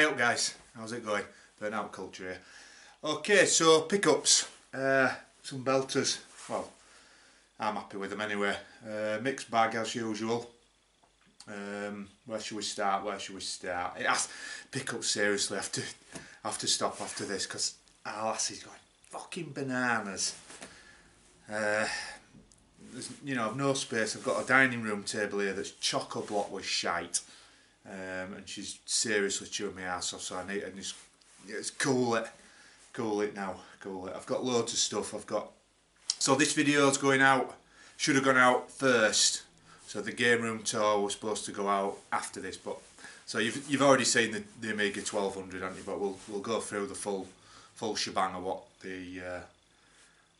up guys, how's it going? Burnout culture here. Okay, so pickups, some belters. Well, I'm happy with them anyway. Mixed bag as usual. Where should we start? Pickups, seriously, I have to stop after this because our lassie's going fucking bananas. There's, I've no space. I've got a dining room table here that's chock-a-block with shite. And she's seriously chewing my ass off, so I need to just cool it now. I've got loads of stuff. So this video's going out, should have gone out first. So the game room tour was supposed to go out after this, but so you've already seen the Amiga 1200, haven't you? But we'll go through the full shebang of what the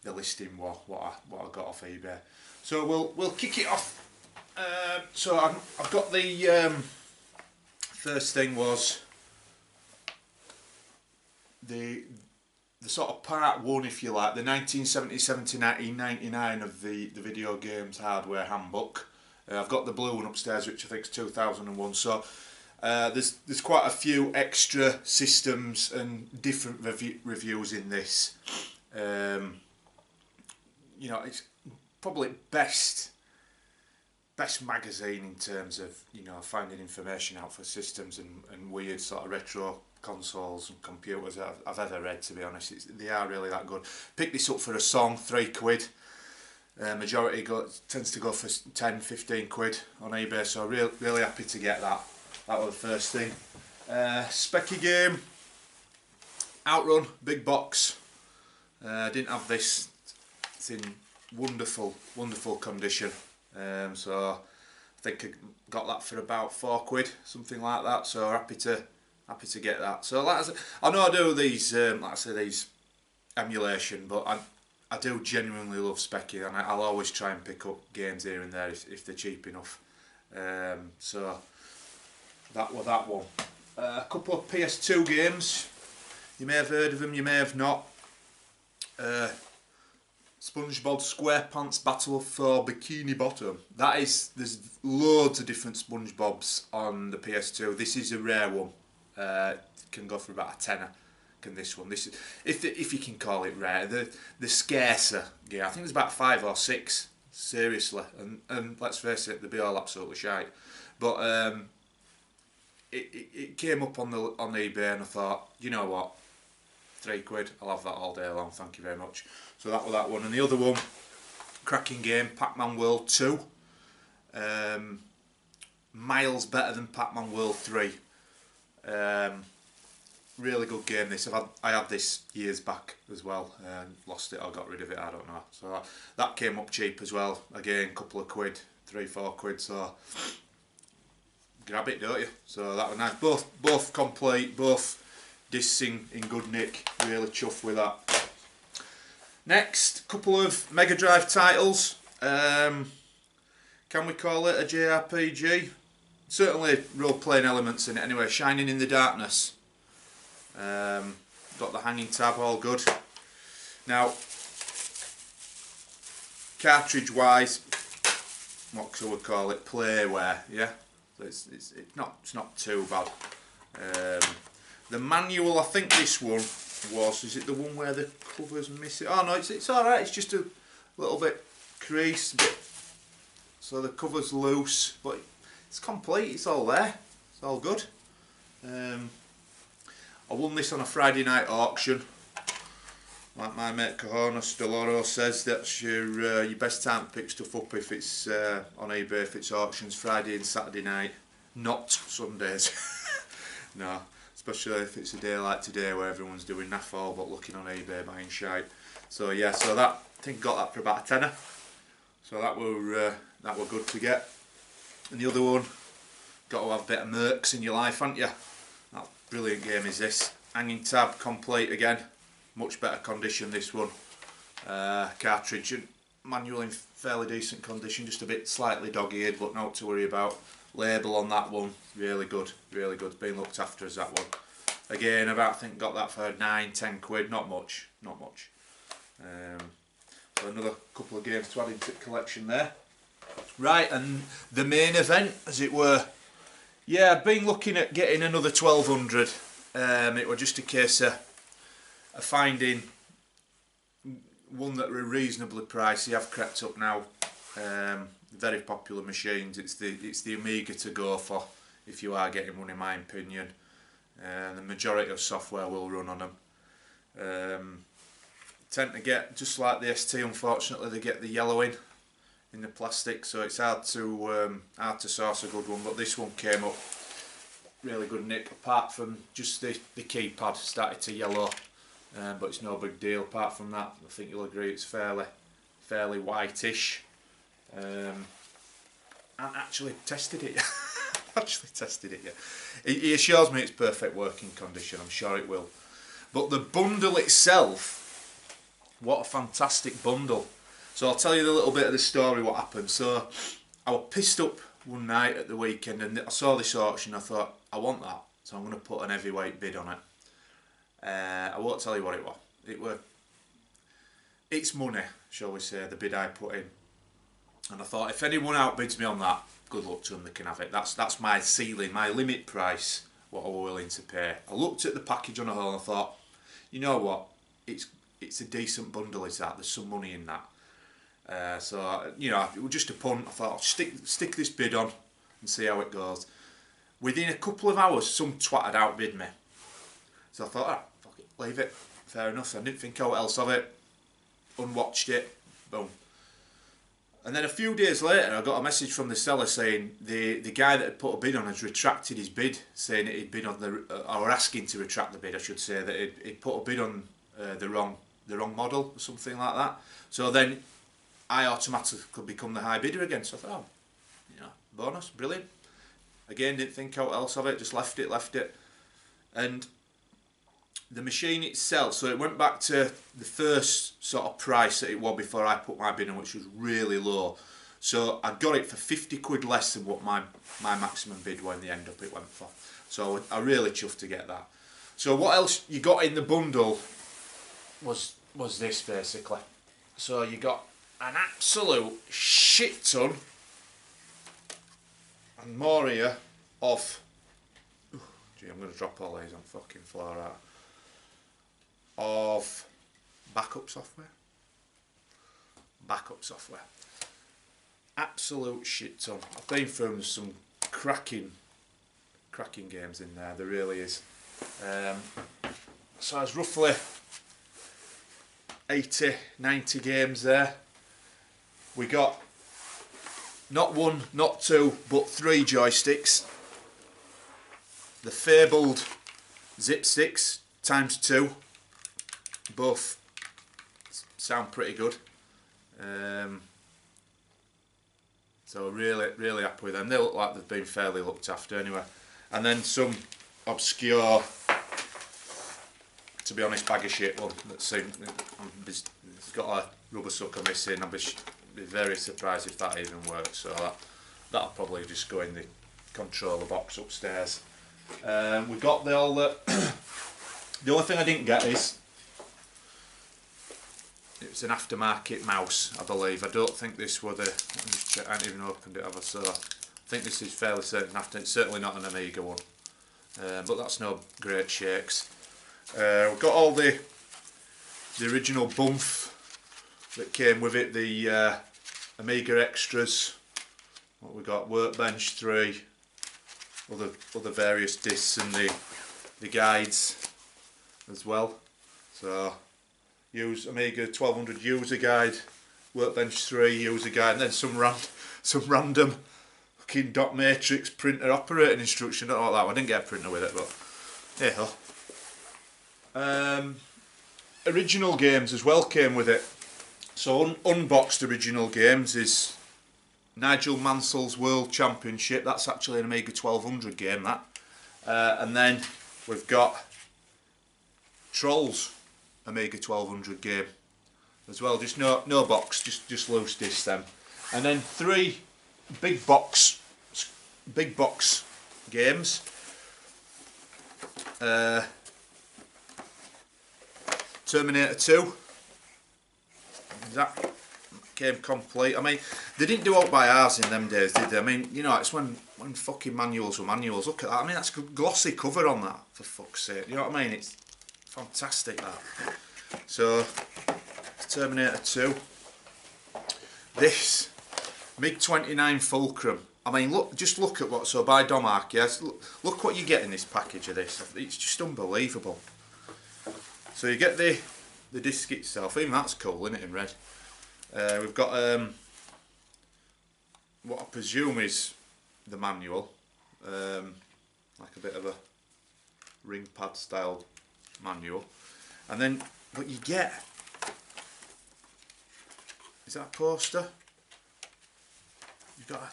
listing was, what I got off eBay. So we'll kick it off. So I've got the first thing was the sort of part one, if you like, the 1977 to 1999 of the video games hardware handbook. I've got the blue one upstairs, which I think is 2001. So there's quite a few extra systems and different reviews in this. It's probably best magazine in terms of finding information out for systems and weird sort of retro consoles and computers I've ever read, to be honest. They are really that good. Picked this up for a song, £3. Majority tends to go for 10-15 quid on eBay, so really happy to get that. That was the first thing. Specky game, Outrun, big box. Didn't have this. It's in wonderful condition. So I think I got that for about £4, something like that. So happy to get that. So I know I do these, like I say, these emulation, but I do genuinely love Specky, and I'll always try and pick up games here and there if they're cheap enough. So that was that one. A couple of PS2 games. You may have heard of them, you may have not. SpongeBob SquarePants Battle for Bikini Bottom. There's loads of different SpongeBobs on the PS2. This is a rare one. Can go for about a tenner. Can this one? This is if you can call it rare. The scarcer. Yeah, I think there's about 5 or 6. Seriously, and let's face it, they'll be all absolutely shite. But it came up on eBay, and I thought, you know what, £3. I'll have that all day long. Thank you very much. So that was that one, and the other one, cracking game, Pac-Man World 2. Miles better than Pac-Man World 3. Really good game this. I had this years back as well, and lost it or got rid of it, I don't know. So that came up cheap as well. Again, couple of quid, 3-4 quid. So grab it, don't you? So that was nice. Both complete, both discs in good nick. Really chuffed with that. Next, couple of Mega Drive titles. Can we call it a JRPG? Certainly role-playing elements in it anyway. Shining in the Darkness. Got the hanging tab, all good. Now, cartridge-wise, what shall we call it? Playware, yeah. It's not too bad. The manual, I think this one was. Is it the one where the cover's missing? Oh no, it's all right. It's just a little bit creased, so the cover's loose, but it's complete. It's all there. It's all good. I won this on a Friday night auction. Like my mate Cajonas Deloro says, that's your best time to pick stuff up if it's on eBay, if it's auctions, Friday and Saturday night, not Sundays. No, especially if it's a day like today where everyone's doing naff all but looking on eBay buying shite. So yeah, so that, I think I got that for about a tenner. So that were good to get. And the other one, got to have a bit of mercs in your life, haven't you? That brilliant game is this. Hanging tab, complete again. Much better condition this one. Cartridge and manual in fairly decent condition, just a bit slightly dog-eared, but not to worry about. Label on that one, really good, really good. Been looked after as that one. Again, I think got that for 9-10 quid, not much. So another couple of games to add into the collection there. Right, and the main event, as it were. Yeah, I've been looking at getting another 1200. It was just a case of finding one that were reasonably pricey. I've crept up now. Very popular machines. It's the Amiga to go for if you are getting one, in my opinion. The majority of software will run on them. Tend to get, just like the ST, unfortunately, they get the yellowing in the plastic, so it's hard to source a good one. But this one came up really good nick, apart from just the keypad started to yellow, but it's no big deal. Apart from that, I think you'll agree it's fairly whitish. And actually tested it. He assures me it's perfect working condition. I'm sure it will. But the bundle itself, what a fantastic bundle. So I'll tell you a little bit of the story what happened. So I was pissed up one night at the weekend and I saw this auction. I thought, I want that, so I'm going to put an heavyweight bid on it. I won't tell you what it was. It's money, shall we say, the bid I put in. And I thought, if anyone outbids me on that, good luck to them, they can have it. That's my ceiling, my limit price, what I was willing to pay. I looked at the package on a whole and I thought, you know what, it's a decent bundle, is that? There's some money in that. So, you know, it was just a punt. I thought, I'll stick this bid on and see how it goes. Within a couple of hours, some twat had outbid me. So I thought, fuck it, leave it. Fair enough. I didn't think out else of it. Unwatched it. Boom. And then a few days later, I got a message from the seller saying the guy that had put a bid on has retracted his bid, saying that he'd bid on or asking to retract the bid, I should say, that he'd put a bid on the wrong model or something like that. So then I automatically become the high bidder again. So I thought, you know, bonus, brilliant. Again, didn't think out else of it, just left it. And the machine itself, so it went back to the first sort of price that it was before I put my bid in, which was really low. So I got it for 50 quid less than what my maximum bid was in the end up it went for. So I really chuffed to get that. So what else you got in the bundle was this basically. So you got an absolute shit ton and more here of, gee, I'm going to drop all these on fucking floor out, of backup software. Absolute shit ton. I've been through some cracking games in there really is. So it's roughly 80, 90 games there. We got not one, not two, but 3 joysticks. The fabled zip sticks ×2. Both sound pretty good. So really happy with them. They look like they've been fairly looked after anyway. And then some obscure, to be honest, bag of shit one that's it's got a rubber sucker missing. I'd be very surprised if that even works. So that'll probably just go in the controller box upstairs. We got the only thing I didn't get is it's an aftermarket mouse, I believe. I don't think this was I haven't even opened it, have I? So I think this is fairly certain after. It's certainly not an Amiga one, but that's no great shakes. We've got all the original bump that came with it, the Amiga extras. What we got? Workbench 3, other various discs and the guides as well. So use Amiga 1200 user guide, Workbench 3 user guide, and then some random fucking dot matrix printer operating instruction. Not like that one. I didn't get a printer with it, but yeah. Original games as well came with it. So unboxed original games is Nigel Mansell's World Championship. That's actually an Amiga 1200 game, that. And then we've got Trolls Amiga 1200 game as well. Just no box, just loose discs them. And then 3 big box games. Terminator 2. came complete. I mean, they didn't do out by halves in them days, did they? I mean, you know, it's when fucking manuals were manuals. Look at that. I mean, that's a glossy cover on that, for fuck's sake. You know what I mean? It's fantastic, that. So, Terminator 2. This MiG-29 Fulcrum. I mean, look, just look at what, so by Domark, yes, look what you get in this package of this. It's just unbelievable. So you get the disc itself, even that's cool, isn't it, in red. We've got what I presume is the manual, like a bit of a ring pad style manual. And then what you get, is that a poster? You've got a,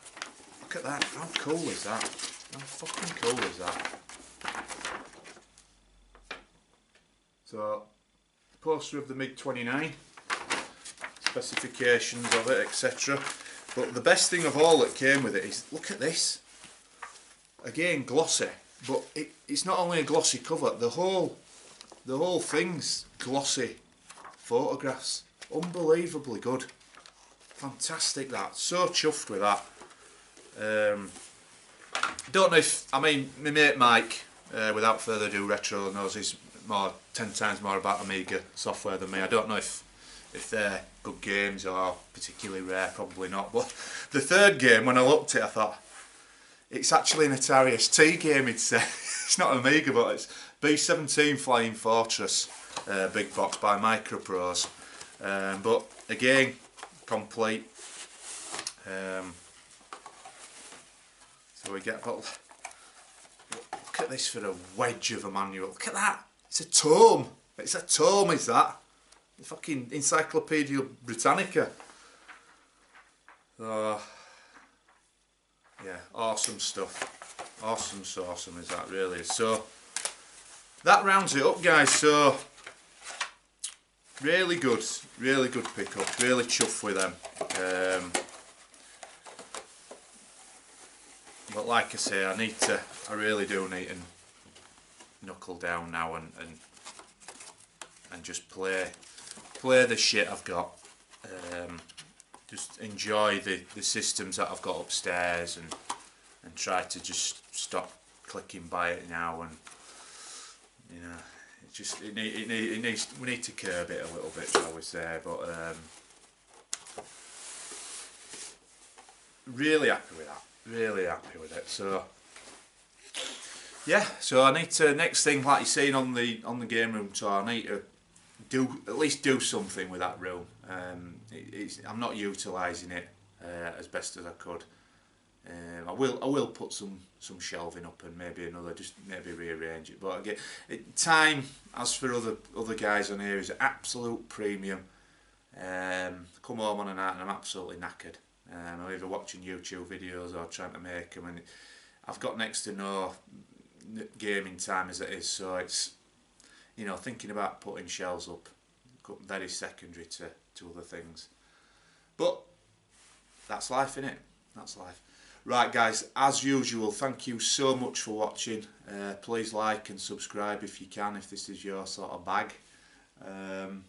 look at that, how cool is that? How fucking cool is that? So, poster of the MiG-29, specifications of it, etc. But the best thing of all that came with it is, look at this. Again, glossy, but it's not only a glossy cover, the whole thing's glossy photographs. Unbelievably good. Fantastic, that. So chuffed with that. Don't know if, I mean, my mate Mike, without further ado, Retro knows he's 10 times more about Amiga software than me. I don't know if they're good games or particularly rare, probably not. But the third game, when I looked at it, I thought, it's actually an Atari ST game, he'd say. It's not Amiga, but it's B-17 Flying Fortress, big box by Microprose. But again, complete. So we get, but look at this for a wedge of a manual. Look at that. It's a tome. It's a tome, is that? The fucking Encyclopedia Britannica. Oh, yeah, awesome stuff. Awesome is that, really. So that rounds it up, guys. So really good pickup. Really chuffed with them. But like I say, I really do need to knuckle down now and just play the shit I've got. Just enjoy the systems that I've got upstairs and try to just stop clicking by it now, and you know, it needs, we need to curb it a little bit, shall we say. But really happy with that. Really happy with it. So yeah, so I need to, next thing, like you're saying on the game room tour, I need to at least do something with that room. I'm not utilising it as best as I could. I will put some shelving up and maybe maybe rearrange it. But again, time, as for other guys on here, is absolute premium. Come home on a night and I'm absolutely knackered. I'm either watching YouTube videos or trying to make them, and I've got next to no gaming time as it is, so it's, you know, thinking about putting shelves up very secondary to other things. But that's life, innit? That's life. Right, guys, as usual, thank you so much for watching. Please like and subscribe if you can, if this is your sort of bag. And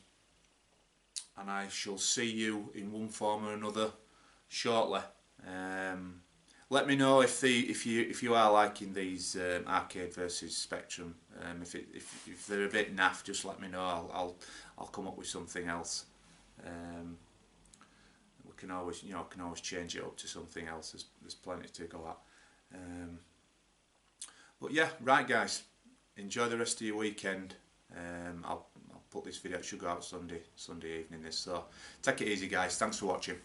I shall see you in one form or another shortly. Let me know if you are liking these arcade versus Spectrum. If they're a bit naff, just let me know. I'll come up with something else. We can always change it up to something else. There's plenty to go at. But yeah, right, guys. Enjoy the rest of your weekend. I'll put this video. It should go out Sunday evening. So take it easy, guys. Thanks for watching.